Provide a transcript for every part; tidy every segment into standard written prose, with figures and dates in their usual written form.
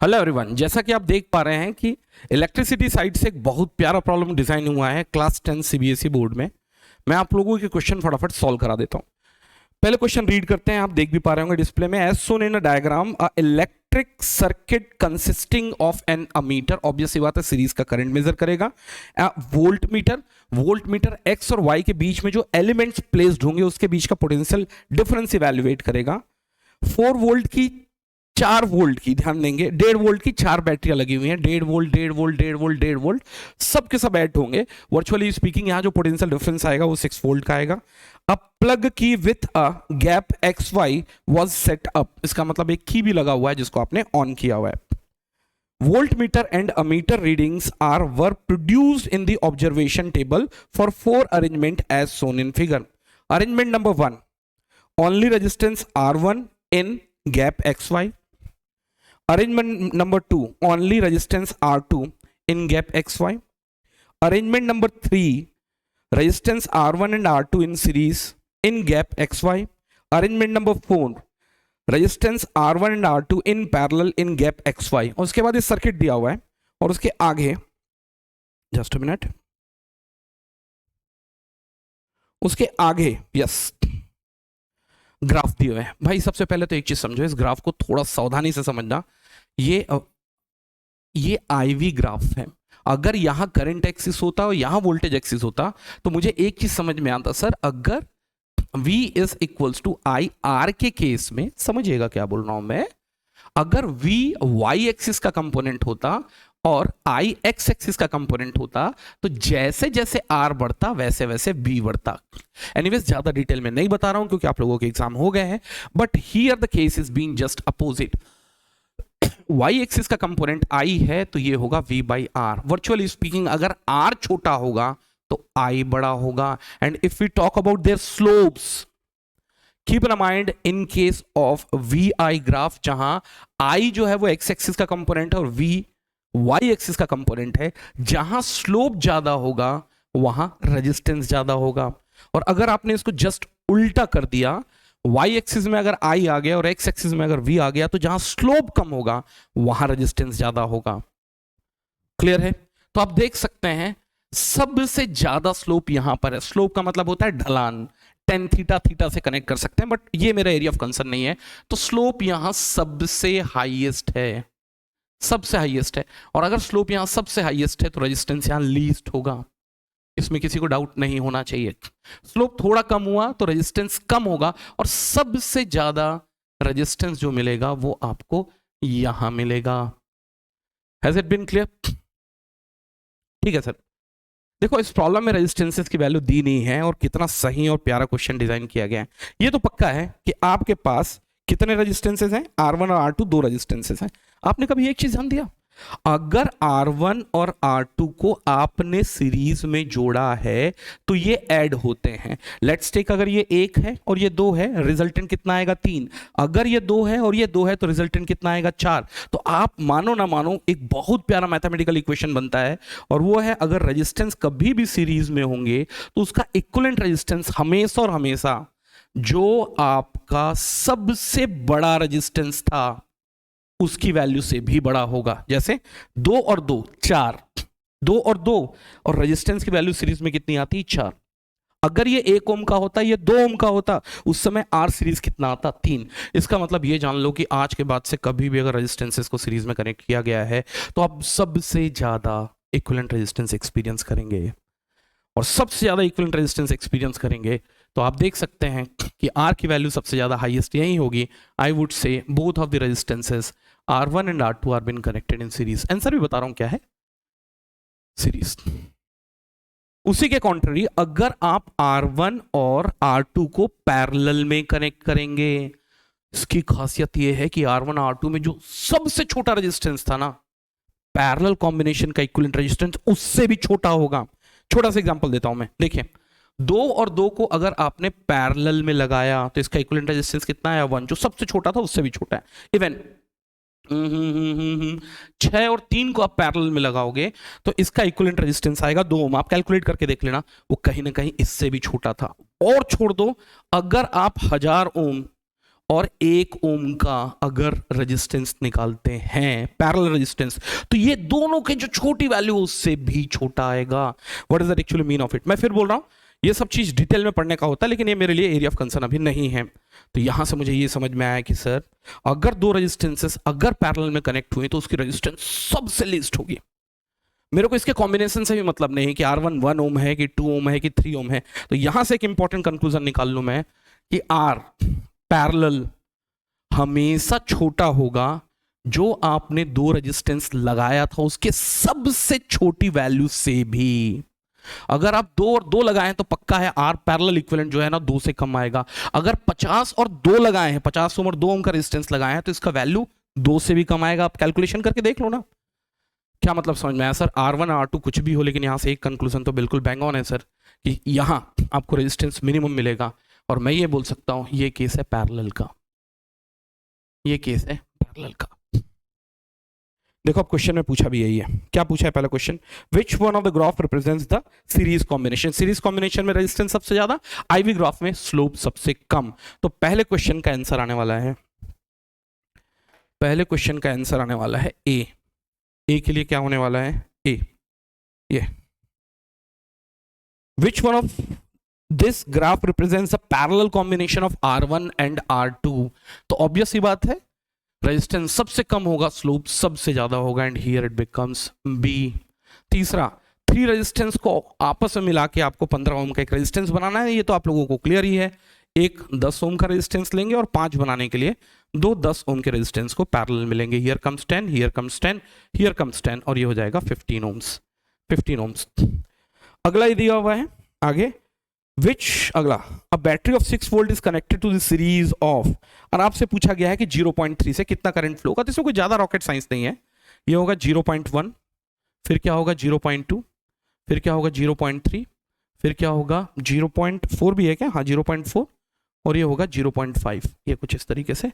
Hello everyone, जैसा कि आप देख पा रहे हैं कि इलेक्ट्रिसिटी साइड से एक बहुत प्यारा प्रॉब्लम डिजाइन हुआ है क्लास 10 सीबीएसई बोर्ड में। मैं आप लोगों के क्वेश्चन फटाफट सॉल्व करा देता हूं। पहले क्वेश्चन रीड करते हैं। आप देख भी पा रहे होंगे डिस्प्ले में, as shown in a diagram a electric circuit consisting of an ammeter, obvious सी बात है सीरीज का करंट मेजर करेगा। वोल्ट मीटर एक्स और वाई के बीच में जो एलिमेंट्स प्लेस्ड होंगे उसके बीच का पोटेंशियल डिफरेंस इवैल्यूएट करेगा। 4 वोल्ट की 4 वोल्ट की, ध्यान देंगे 1.5 वोल्ट की 4 बैटरियां लगी हुई हैं, 1.5 वोल्ट 1.5 वोल्ट 1.5 वोल्ट 1.5 वोल्ट, सब के सब ऐड होंगे। वर्चुअली स्पीकिंग यहां जो पोटेंशियल डिफरेंस आएगा वो 6 वोल्ट का आएगा। अब प्लग की with a gap x why was set up, इसका मतलब एक की भी लगा हुआ है जिसको आपने ऑन किया हुआ है। Volt meter and ammeter readings are were produced in the observation table for 4 arrangement as shown in figure. Arrangement number 1, only resistance R1 in gap XY. Arrangement number 2, only resistance R2 in gap XY. Arrangement number 3, resistance R1 and R2 in series in gap XY. Arrangement number 4, resistance R1 and R2 in parallel in gap XY. और उसके बाद ये circuit दिया हुआ है और उसके आगे, जस्ट अ मिनट, उसके आगे यस ग्राफ दिए हुए हैं। भाई सबसे पहले तो एक चीज समझो, इस ग्राफ को थोड़ा सावधानी से समझना। ये आईवी ग्राफ है। अगर यहां करंट एक्सिस होता और यहां वोल्टेज एक्सिस होता तो मुझे एक चीज समझ में आता, सर अगर V is equals to I R के केस में, समझिएगा क्या बोल रहा हूं मैं, अगर V वाई एक्सिस का कंपोनेंट होता और आई एक्स एक्सिस का कंपोनेंट होता तो जैसे जैसे R बढ़ता वैसे वैसे V बढ़ता। एनीवेज ज्यादा डिटेल में नहीं बता रहा हूं क्योंकि आप लोगों के एग्जाम हो गए हैं, but here the case is being just opposite. Y axis का कंपोनेंट I है तो ये होगा V by R. Virtually speaking अगर R छोटा होगा तो I बड़ा होगा। And if we talk about their slopes, keep in mind in case of VI graph, जहां I जो है वो एक्स एक्सिस का कंपोनेंट है और V वाई एक्सिस का कंपोनेंट है, जहां स्लोप ज्यादा होगा वहां रेजिस्टेंस ज्यादा होगा। और अगर आपने इसको जस्ट उल्टा कर दिया, वाई एक्सिस में अगर आई आ गया और एक्स एक्सिस में अगर वी आ गया, तो जहां स्लोप कम होगा वहां रेजिस्टेंस ज्यादा होगा। क्लियर है? तो आप देख सकते हैं सबसे ज्यादा स्लोप यहां पर है। स्लोप का मतलब होता है ढलान, टेन थीटा थीटा से कनेक्ट कर सकते हैं, बट ये मेरा एरिया ऑफ कंसर्न नहीं है। तो स्लोप यहां सबसे हाईएस्ट है, सबसे हाईएस्ट है। और अगर स्लोप यहां सबसे हाईएस्ट है तो रेजिस्टेंस यहां लीस्ट होगा, इसमें किसी को डाउट नहीं होना चाहिए। स्लोप थोड़ा कम हुआ तो रेजिस्टेंस कम होगा और सबसे ज्यादा रेजिस्टेंस जो मिलेगा वो आपको यहां मिलेगा। Has it been clear? ठीक है सर। देखो इस प्रॉब्लम में रेजिस्टेंसेस की वैल्यू दी नहीं है और कितना सही और प्यारा क्वेश्चन डिजाइन किया गया है। ये तो पक्का है कि आपके पास कितने रेजिस्टेंसेस हैं, R1 और R2 दो रेजिस्टेंसेस हैं। आपने कभी एक चीज ध्यान दिया, अगर R1 और R2 को आपने सीरीज में जोड़ा है तो ये ऐड होते हैं। लेट्स टेक, अगर ये 1 है और ये 2 है, रिजल्टेंट कितना आएगा 3। अगर ये 2 है और ये 2 है तो रिजल्टेंट कितना आएगा 4। तो आप मानो ना मानो एक बहुत प्यारा मैथमेटिकल इक्वेशन बनता है और वो है, अगर रेजिस्टेंस कभी भी सीरीज में होंगे तो उसका इक्विवेलेंट रेजिस्टेंस हमेशा और हमेशा जो आपका सबसे बड़ा रेजिस्टेंस था उसकी वैल्यू से भी बड़ा होगा। जैसे 2 और 2 4, 2 और 2, और रेजिस्टेंस की वैल्यू सीरीज में कितनी आती है 4। अगर ये 1 ओम का होता, ये 2 ओम का होता, उस समय R सीरीज कितना आता 3। इसका मतलब ये जान लो कि आज के बाद से कभी भी अगर रेजिस्टेंसेस को सीरीज में कनेक्ट किया गया है तो आप सबसे ज्यादा इक्विवेलेंट रेजिस्टेंस एक्सपीरियंस करेंगे। और सबसे ज्यादा इक्विवेलेंट रेजिस्टेंस एक्सपीरियंस करेंगे तो आप देख सकते हैं कि R की वैल्यू सबसे ज्यादा हाईएस्ट यही होगी। I would say both of the resistances R1 and R2 are been connected in series. Answer भी बता रहा हूं क्या है, सीरीज। उसी के कॉन्ट्ररी, अगर आप R1 और R2 को पैरेलल में कनेक्ट करेंगे, इसकी खासियत यह है कि R1 और R2 में जो सबसे छोटा रेजिस्टेंस था ना, पैरेलल कॉम्बिनेशन का इक्विवेलेंट रेजिस्टेंस उससे भी छोटा होगा। छोटा सा एग्जांपल देता हूं मैं, देखिए 2 और 2 को अगर आपने पैरेलल में लगाया तो इसका इक्विवेलेंट रेजिस्टेंस कितना है 1, जो सबसे छोटा था उससे भी छोटा है। इवन 6 और 3 को आप पैरेलल में लगाओगे तो इसका इक्विवेलेंट रेजिस्टेंस आएगा 2 ओम। आप कैलकुलेट करके देख लेना, वो कहीं ना कहीं इससे भी छोटा था। और छोड़ दो, अगर आप 1000 ओम और 1 ओम का अगर रेजिस्टेंस निकालते हैं, पैरेलल रेजिस्टेंस, तो ये दोनों के जो छोटी वैल्यू उससे भी छोटा आएगा। What is that actually mean of it? मैं फिर बोल रहा हूं, ये सब चीज डिटेल में पढ़ने का होता है, लेकिन ये मेरे लिए एरिया ऑफ कंसर्न अभी नहीं है। तो यहां से मुझे ये समझ में आया कि सर अगर दो रेजिस्टेंसेस अगर पैरेलल में कनेक्ट हुए तो उसकी रेजिस्टेंस सबसे लीस्ट होगी। मेरे को इसके कॉम्बिनेशन से भी मतलब नहीं है कि R1 1 ओम है कि 2 ओम है कि 3 ओम है। तो यहां से एक इंपॉर्टेंट कंक्लूजन निकाल लूं मैं कि R पैरेलल हमेशा छोटा होगा जो आपने दो रेजिस्टेंस लगाया था उसके सबसे छोटी वैल्यू से भी। अगर आप 2 और 2 लगाए हैं तो पक्का है R पैरेलल इक्विवेलेंट जो है ना 2 से कम आएगा। अगर 50 और 2 लगाए हैं, 50 ओम और 2 ओम का रेजिस्टेंस लगाए हैं, तो इसका वैल्यू 2 से भी कम आएगा। आप कैलकुलेशन करके देख लो ना। क्या मतलब समझ में आया सर? R1 R2 कुछ भी हो, लेकिन यहां से एक कंक्लूजन तो बिल्कुल बैंग ऑन है सर कि यहां आपको रेजिस्टेंस मिनिमम मिलेगा। और मैं ये बोल सकता हूं ये केस है पैरेलल का, ये केस है पैरेलल का। देखो अब क्वेश्चन में पूछा भी यही है। क्या पूछा है पहला question? Which one of the graph represents the series combination? Series combination में रेजिस्टेंस सबसे ज्यादा, आईवी ग्राफ में स्लोप सबसे कम। तो पहले क्वेश्चन का आंसर आने वाला है, पहले क्वेश्चन का आंसर आने वाला है ए। ए के लिए क्या होने वाला है? ए। ये which one of this graph represents a parallel combination of R1 and R2? तो ऑब्वियस सी बात है रेजिस्टेंस सबसे कम होगा, स्लोप सबसे ज्यादा होगा, and here it becomes B. तीसरा, 3 रेजिस्टेंस को आपस में मिला के आपको 15 ओम का एक रेजिस्टेंस बनाना है, ये तो आप लोगों को क्लियर ही है। एक 10 ओम का रेजिस्टेंस लेंगे और 5 बनाने के लिए 2 10 ओम के रेजिस्टेंस को पैरेलल मिलेंगे। Here comes 10, here comes 10, here comes 10, और ये हो जाएगा 15 ओम्स, 15 ओम्स। अगला ये दिया हुआ है आगे, विच अगला a battery of 6 volt is connected to the series of, और आपसे पूछा गया है कि 0.3 से कितना करंट फ्लो होगा। तो इसमें कोई ज्यादा रॉकेट साइंस नहीं है। ये होगा 0.1, फिर क्या होगा 0.2, फिर क्या होगा 0.3, फिर क्या होगा 0.4 भी है क्या? हाँ 0.4, और ये होगा 0.5। ये कुछ इस तरीके से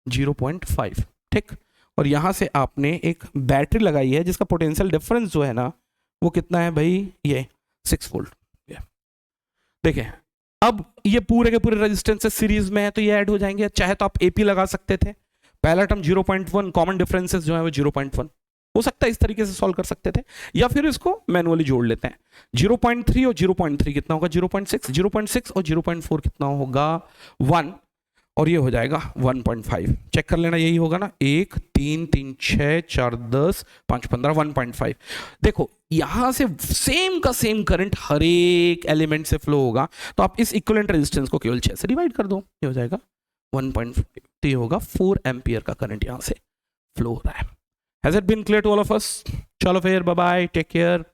0.5, ठीक। और यहां से आपने एक बैटरी लगाई है जिसका पोटेंशियल डिफरेंस जो है ना वो कितना है भाई? ये 6 वोल्ट। देखिए अब ये पूरे के पूरे रेजिस्टेंस सीरीज में है तो ये ऐड हो जाएंगे। चाहे तो आप एपी लगा सकते थे, पहला टर्म 0.1, कॉमन डिफरेंसेस जो है वो 0.1 हो सकता है, इस तरीके से सॉल्व कर सकते थे, या फिर इसको मैनुअली जोड़ लेते हैं। 0.3 और 0.3 कितना होगा? 0.6, 0.6 और 0.4 कितना होगा? 1, और ये हो जाएगा 1.5। चेक कर लेना, यही होगा ना। 1 3 3 6 4 10 5 15, 1.5। देखो यहां से सेम का सेम करंट हर एक एलिमेंट से फ्लो होगा, तो आप इस इक्विवेलेंट रेजिस्टेंस को केवल 6 से डिवाइड कर दो, ये हो जाएगा 1.5। तो ये होगा 4 एम्पियर का करंट यहां से फ्लो हो रहा है। Has it been clear to all of us? चलो फिर बाय बाय, टेक केयर।